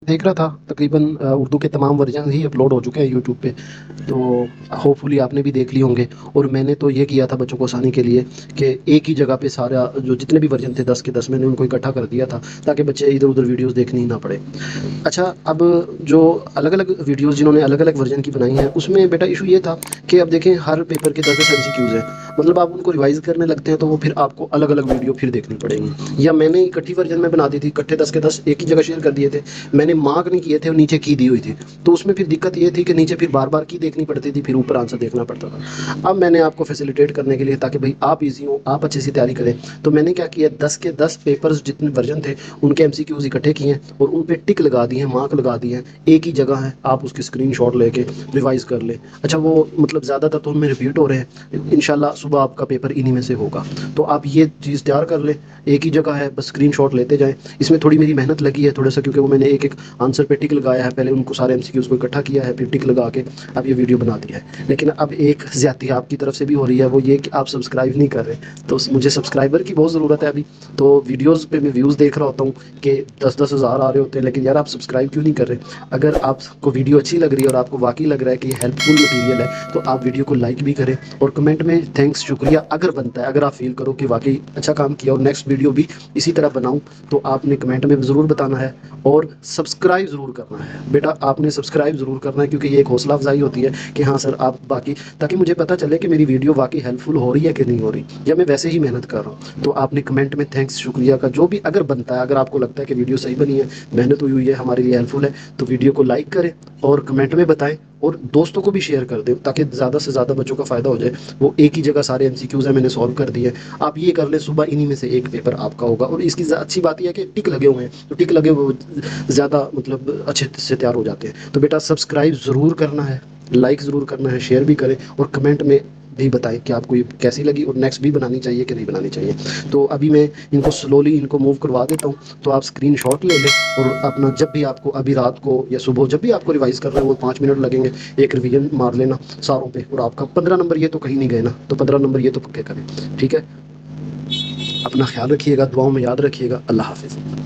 देख रहा था, तकरीबन उर्दू के तमाम वर्जन ही अपलोड हो चुके हैं यूट्यूब पे, तो होपफुली आपने भी देख लिए होंगे। और मैंने तो ये किया था बच्चों को आसानी के लिए कि एक ही जगह पे सारा जो जितने भी वर्जन थे 10 के 10 मैंने उनको इकट्ठा कर दिया था, ताकि बच्चे इधर उधर वीडियोस देखनी ही ना पड़े। अच्छा, अब जो अलग-अलग वीडियोज़ जिन्होंने अलग-अलग वर्ज़न की बनाई हैं, उसमें बेटा इश्यू ये था कि अब देखें हर पेपर के 10-10 एमसीक्यूज़ हैं। मतलब आप उनको रिवाइज़ करने लगते हैं तो वो फिर आपको अलग-अलग वीडियो फिर देखनी पड़ेंगी। या मैंने इकट्ठी वर्ज़न में बना दी थी, इकट्ठे 10 के 10 एक ही जगह शेयर कर दिए थे। मैंने मार्क नहीं किए थे और नीचे की दी हुई थी। तो उसमें फिर दिक्कत ये थी कि नीचे फिर बार-बार की देखनी पड़ती थी, फिर ऊपर आंसर देखना पड़ता था। अब मैंने आपको फैसिलिटेट करने के लिए, ताकि भई आप ईज़ी हो, आप अच्छे से तैयारी करें, तो मैंने क्या किया 10 के 10 पेपर्स जितने वर्ज़न थे, उनके एमसीक्यूज़ इकट्ठे किए हैं और उन पे टिक लगा दिए हैं, मार्क लगा दिए हैं। एक ही जगह है, आप उसकी स्क्रीनशॉट लेके रिवाइज़ कर लें। अच्छा, वो मतलब ज़्यादातर तो उनमें रिपीट हो रहे हैं। इंशाल्लाह सुबह आपका पेपर इन्हीं में से होगा। तो आप ये चीज़ तैयार कर लें, एक ही जगह है, बस स्क्रीनशॉट लेते जाएँ। इसमें थोड़ी मेरी मेहनत लगी है थोड़ा-सा, क्योंकि वो मैंने एक-एक आंसर पे टिक लगाया है, पहले उनको सारे एमसीक्यूज़ को इकट्ठा किया है, फिर टिक लगा के अब ये वीडियो बना दिया है। लेकिन अब एक ज़्यादती आपकी तरफ से भी हो रही है, वो ये कि आप सब्सक्राइब नहीं कर रहे। तो मुझे सब्सक्राइबर की बहुत ज़रूरत है अभी। तो वीडियोज़ पे मैं व्यूज़ देख रहा होता हूँ कि 10-10 हज़ार आ रहे होते हैं, लेकिन यार आप सब्सक्राइब क्यों नहीं कर रहे? अगर आपको वीडियो अच्छी लग रही है और आपको वाक़ई लग रहा है कि ये हेल्पफुल मटीरियल है, तो आप वीडियो को लाइक भी करें और कमेंट में थैंक्स, शुक्रिया अगर बनता है, अगर आप फ़ील करो कि वाक़ई अच्छा काम किया और नेक्स्ट वीडियो भी इसी तरह बनाऊँ, तो आपने कमेंट में ज़रूर बताना है और सब्सक्राइब ज़रूर करना है। बेटा आपने सब्सक्राइब ज़रूर करना है, क्योंकि ये एक हौसला अफ़ज़ाई होती है कि हाँ सर, आप बाकी, ताकि मुझे पता चले कि मेरी वीडियो वाक़ई हेल्पफुल हो रही है कि नहीं हो रही, या मैं वैसे ही मेहनत कर रहा हूँ। तो आपने कमेंट में थैंक्स, शुक्रिया का जो भी अगर बनता है, अगर आपको लगता है कि वीडियो सही बनी है, मेहनत हुई है, हमारे लिए हेल्पफुल है, तो वीडियो को लाइक करें और कमेंट में बताएँ और दोस्तों को भी शेयर कर दें, ताकि ज़्यादा से ज़्यादा बच्चों का फ़ायदा हो जाए। वो एक ही जगह सारे एमसीक्यूज़ हैं, मैंने सॉल्व कर दिए। आप ये कर लें, सुबह इन्हीं में से एक पेपर आपका होगा। और इसकी अच्छी बात ये है कि टिक लगे हुए हैं, तो टिक लगे हुए ज़्यादा मतलब अच्छे से तैयार हो जाते हैं। तो बेटा सब्सक्राइब ज़रूर करना है, लाइक ज़रूर करना है, शेयर भी करें और कमेंट में भी बताएं कि आपको ये कैसी लगी और नेक्स्ट भी बनानी चाहिए कि नहीं बनानी चाहिए। तो अभी मैं इनको स्लोली इनको मूव करवा देता हूँ, तो आप स्क्रीनशॉट ले लें और अपना जब भी आपको, अभी रात को या सुबह जब भी आपको रिवाइज़ करना है, वो 5 मिनट लगेंगे, एक रिवीजन मार लेना सारों पे और आपका 15 नंबर ये तो कहीं नहीं गए ना, तो 15 नंबर ये तो पक्के करें। ठीक है? अपना ख्याल रखिएगा, दुआओं में याद रखिएगा। अल्लाह हाफ़िज़।